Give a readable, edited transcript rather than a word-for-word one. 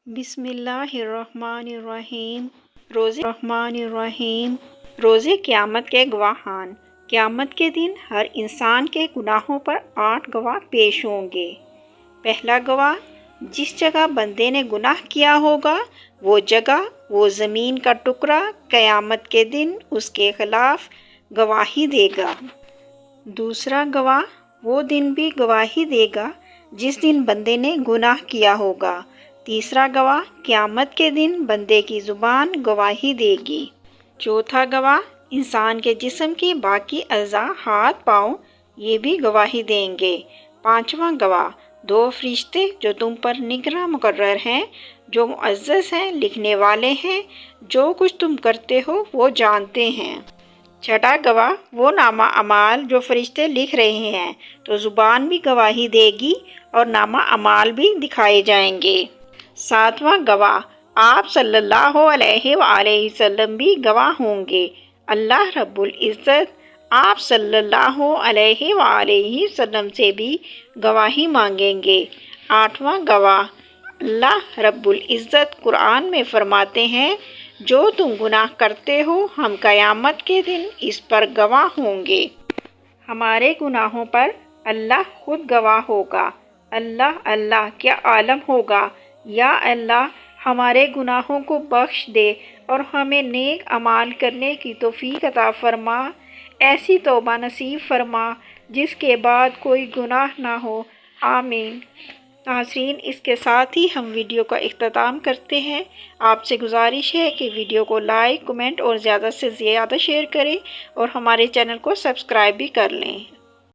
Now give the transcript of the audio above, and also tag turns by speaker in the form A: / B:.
A: بسم اللہ الرحمن الرحیم۔ روزے قیامت کے گواہان۔ قیامت کے دن ہر انسان کے گناہوں پر 8 گواہ پیش ہوں گے۔ پہلا گواہ، جس جگہ بندے نے گناہ کیا ہوگا وہ جگہ، وہ زمین کا ٹکڑا قیامت کے دن اس کے خلاف گواہی دے گا۔ دوسرا گواہ، وہ دن بھی گواہی دے گا جس دن بندے نے گناہ کیا ہوگا۔ تیسرا گواہ، قیامت کے دن بندے کی زبان گواہی دے گی۔ چوتھا گواہ، انسان کے جسم کی باقی اعضاء، ہاتھ پاؤں، یہ بھی گواہی دیں گے۔ پانچواں گواہ، 2 فرشتے جو تم پر نگراں مقرر ہیں، جو معزز ہیں، لکھنے والے ہیں، جو کچھ تم کرتے ہو وہ جانتے ہیں۔ چھٹا گواہ، وہ نامہ اعمال جو فرشتے لکھ رہے ہیں، تو زبان بھی گواہی دے گی اور نامہ اعمال بھی دکھائے جائیں گے۔ ساتواں گواہ، آپ صلی اللہ علیہ وآلہ وسلم بھی گواہ ہوں گے۔ اللہ رب العزت آپ صلی اللہ علیہ وآلہ وسلم سے بھی گواہی مانگیں گے۔ آٹھواں گواہ، اللہ رب العزت قرآن میں فرماتے ہیں، جو تم گناہ کرتے ہو ہم قیامت کے دن اس پر گواہ ہوں گے۔ ہمارے گناہوں پر اللہ خود گواہ ہوگا۔ اللہ کیا عالم ہوگا۔ یا اللہ ہمارے گناہوں کو بخش دے اور ہمیں نیک اعمال کرنے کی توفیق عطا فرما، ایسی توبہ نصیب فرما جس کے بعد کوئی گناہ نہ ہو، آمین۔ ناظرین، اس کے ساتھ ہی ہم ویڈیو کا اختتام کرتے ہیں۔ آپ سے گزارش ہے کہ ویڈیو کو لائک، کمنٹ اور زیادہ سے زیادہ شیئر کریں اور ہمارے چینل کو سبسکرائب بھی کر لیں۔